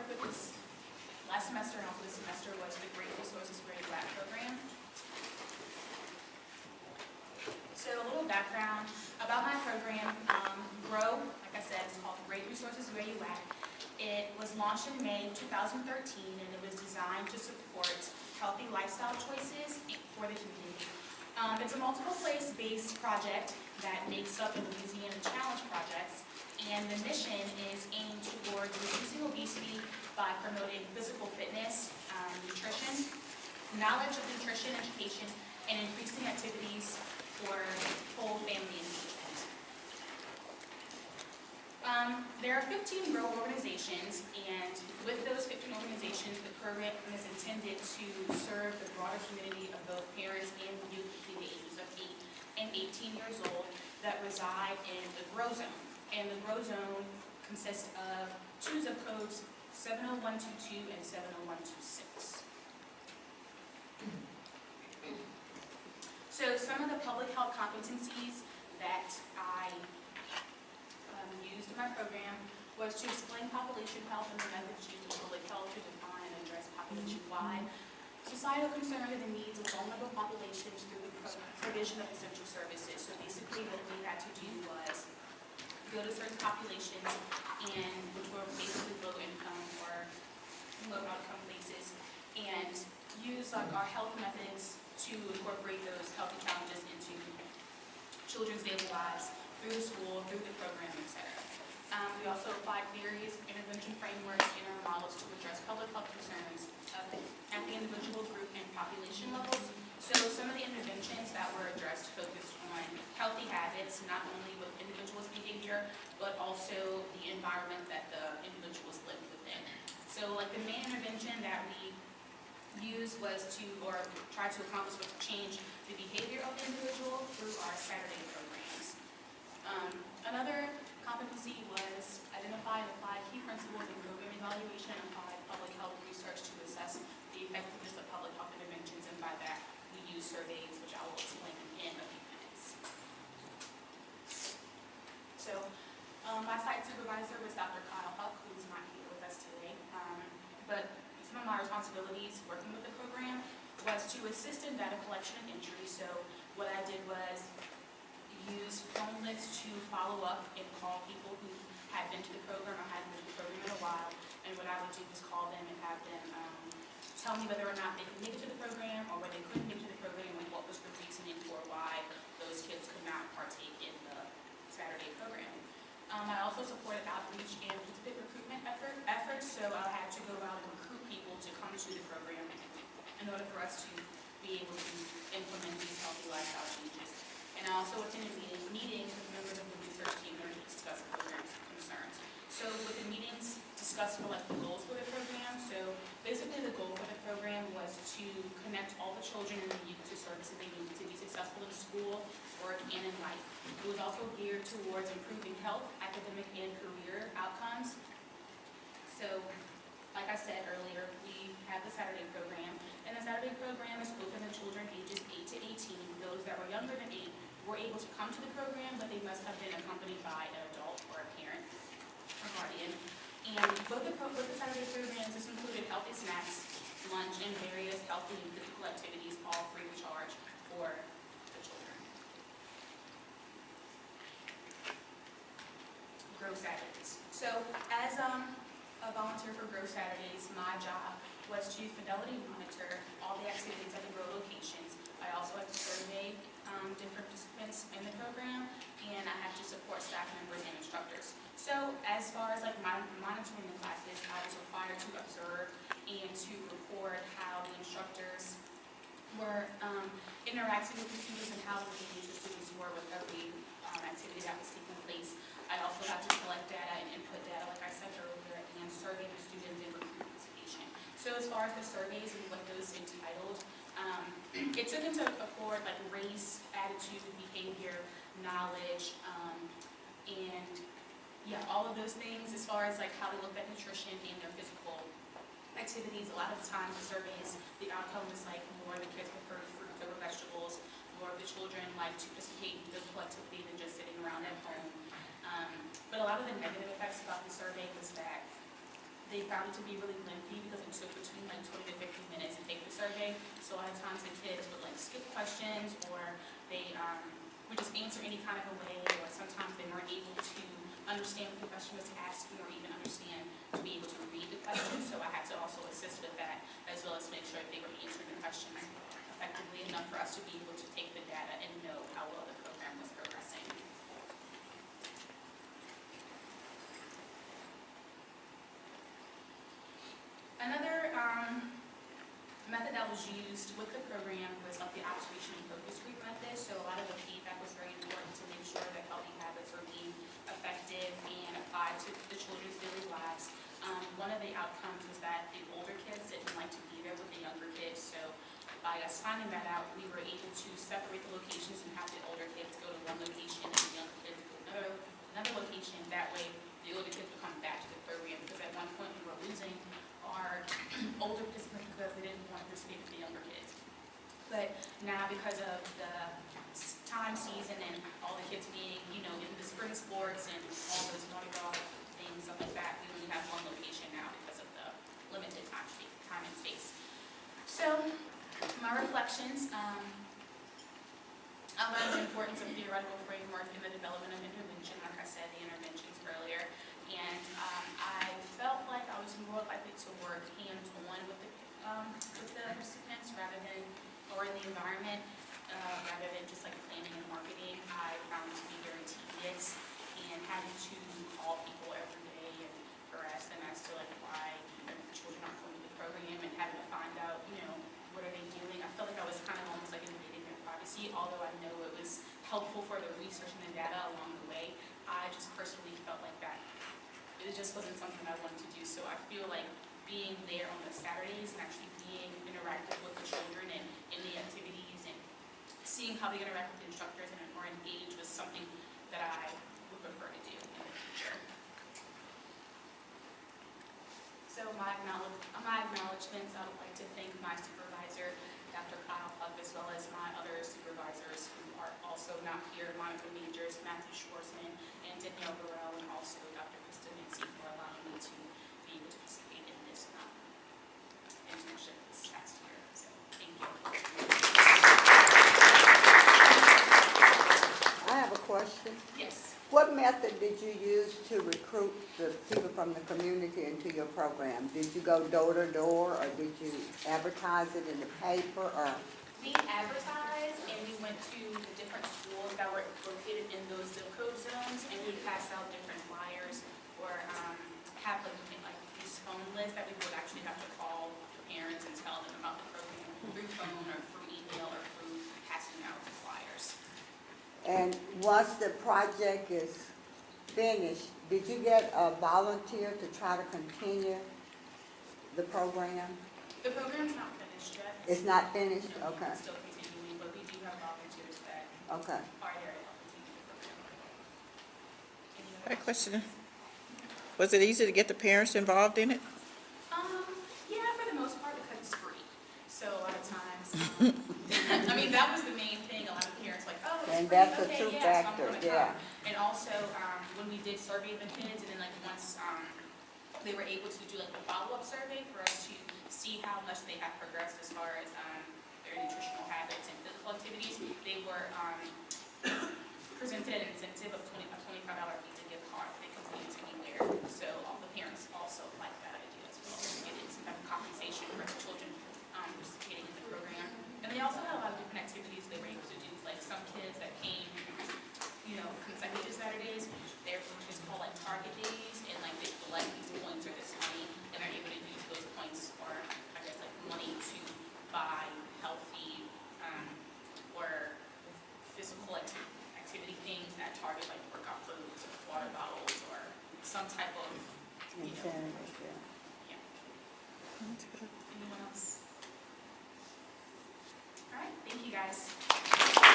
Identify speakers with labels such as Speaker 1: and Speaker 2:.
Speaker 1: worked with this last semester and also this semester was the Great Resources Where You At program. So a little background about my program. GROW, like I said, it's called Great Resources Where You At. It was launched in May 2013 and it was designed to support healthy lifestyle choices for the community. It's a multiple place-based project that makes up the Louisiana Challenge projects, and the mission is aimed towards reducing obesity by promoting physical fitness, nutrition, knowledge of nutrition education, and increasing activities for whole family engagement. There are 15 GROW organizations, and with those 15 organizations, the program is intended to serve the broader community of both parents and youth between the ages of 8 and 18 years old that reside in the GROW zone. And the GROW zone consists of 2 zip codes, 70122 and 70126. So some of the public health competencies that I used in my program was to explain population health and the methods used in public health to define and address population-wide societal concerns and the needs of vulnerable populations through the provision of essential services. So basically what we had to do was go to certain populations, and which were basically low income or low outcome places, and use like our health methods to incorporate those healthy challenges into children's daily lives through the school, through the program, etc. We also applied various intervention frameworks in our models to address public health concerns at the individual, group, and population levels. So some of the interventions that were addressed focused on healthy habits, not only with individuals' behavior, but also the environment that the individuals lived within. So like the main intervention that we used was to, or try to accomplish, was to change the behavior of the individual through our Saturday programs. Another competency was identify and apply key principles in program evaluation and apply public health research to assess the effectiveness of public health interventions, and by that we use surveys, which I will explain in a few minutes. So my site supervisor was Dr. Kyle Huck, who's not here with us today, but some of my responsibilities working with the program was to assist in data collection and entry. So what I did was use phone lists to follow up and call people who had been to the program or hadn't been to the program in a while. And what I would do was call them and have them tell me whether or not they could make it to the program or whether they couldn't make it to the program and what was the reasoning for why those kids could not partake in the Saturday program. I also supported outreach and participant recruitment efforts, so I had to go out and recruit people to come to the program in order for us to be able to implement these healthy lifestyle changes. And I also attended meetings with members of the research team to discuss programs concerns. So with the meetings, discuss the goals for the program. So basically the goal for the program was to connect all the children in the youth to services they need to be successful in school, work, and in life. It was also geared towards improving health, academic, and career outcomes. So like I said earlier, we have the Saturday program, and the Saturday program is open to children ages 8 to 18. Those that were younger than 8 were able to come to the program, but they must have been accompanied by an adult or a parent or guardian. And both the Saturday programs, this included healthy snacks, lunch, and various healthy and physical activities, all free of charge for the children. GROW Saturdays. So as a volunteer for GROW Saturdays, my job was to fidelity monitor all the activities at the GROW locations. I also had to survey different participants in the program, and I have to support staff members and instructors. So as far as like my monitoring the classes, I was required to observe and to report how the instructors were interacting with the students and how engaged the students were with every activity that was taking place. I also had to collect data and input data, like I said earlier, and survey the students and recruit participation. So as far as the surveys and what those entitled, it took into account like race, attitude, behavior, knowledge, and yeah, all of those things as far as like how they looked at nutrition and their physical activities. A lot of the times the surveys, the outcome was like more of the kids preferred fruits over vegetables, more of the children like to participate in physical activity than just sitting around at home. But a lot of the negative effects about the survey was that they found it to be really lengthy because it took between like 20 to 50 minutes to take the survey. So a lot of times the kids would like skip questions, or they would just answer any kind of a way, or sometimes they weren't able to understand what the question was asking, or even understand to be able to read the question. So I had to also assist with that, as well as make sure that they were answering the questions effectively enough for us to be able to take the data and know how well the program was progressing. Another method that was used with the program was like the observation and focus group method. So a lot of the feedback was very important to make sure that healthy habits were being effective and applied to the children's daily lives. One of the outcomes was that the older kids didn't like to be there with the younger kids. So by us finding that out, we were able to separate the locations and have the older kids go to one location and the younger kids go to another location. That way, the older kids would come back to the program, because at one point we were losing our older participants because they didn't want to participate with the younger kids. But now, because of the time season and all the kids being, in the spring sports and all those volleyball things, stuff like that, we only have one location now because of the limited time and space. So, my reflections, I learned the importance of theoretical framework in the development of intervention, like I said, the interventions earlier. And I felt like I was more likely to work hands-on with the participants or in the environment, rather than just like planning and marketing. I found it to be very tedious, and having to call people every day and harass them as to like why children aren't going to the program, and having to find out, what are they doing. I felt like I was kind of almost like invading their privacy, although I know it was helpful for the research and the data along the way. I just personally felt like that it just wasn't something I wanted to do. So I feel like being there on the Saturdays and actually being interactive with the children and in the activities and seeing how they interact with the instructors and or engage was something that I would prefer to do in the future. So my acknowledgments, I would like to thank my supervisor, Dr. Kyle Puck, as well as my other supervisors who are also not here, Monica Majors, Matthew Schwarzman, and Danielle Burrell, and also Dr. Krista Nancy for allowing me to be able to participate in this internship this past year. So thank you.
Speaker 2: I have a question.
Speaker 1: Yes.
Speaker 2: What method did you use to recruit the people from the community into your program? Did you go door to door, or did you advertise it in the paper, or?
Speaker 1: We advertised, and we went to the different schools that were located in those zip code zones, and we would pass out different flyers, or have like these phone lists that we would actually have to call the parents and tell them about the program through phone or through email or through passing out the flyers.
Speaker 2: And once the project is finished, did you get a volunteer to try to continue the program?
Speaker 1: The program's not finished yet.
Speaker 2: It's not finished?
Speaker 1: No,
Speaker 2: Okay.
Speaker 1: it's still continuing, but we do have volunteers that
Speaker 2: Okay.
Speaker 1: are there to help continue the program. Any
Speaker 3: I
Speaker 1: other
Speaker 3: have a question. Was it easy to get the parents involved in it?
Speaker 1: Yeah, for the most part, because it's free. So a lot of times, I mean, that was the main thing. A lot of parents like, oh, it's
Speaker 2: And
Speaker 1: free.
Speaker 2: that's a
Speaker 1: Okay,
Speaker 2: true
Speaker 1: yeah,
Speaker 2: factor,
Speaker 1: so I'm gonna
Speaker 2: yeah.
Speaker 1: come. And also, when we did survey the kids, and then like once they were able to do like the follow-up survey for us to see how much they have progressed as far as their nutritional habits and physical activities, they were presented an incentive of a $25 Visa gift card that contains anywhere. So all the parents also like that idea as well, to get some type of compensation for the children participating in the program. And they also had a lot of different activities they were able to do. Like some kids that came, consecutive Saturdays, they're just called like target days, and like they collect these points or this money, and they're able to use those points or I guess like money to buy healthy or physical activity things at Target, like workout clothes or water bottles or some type of,
Speaker 2: Incentive,
Speaker 1: yeah. Anyone else? All right, thank you guys.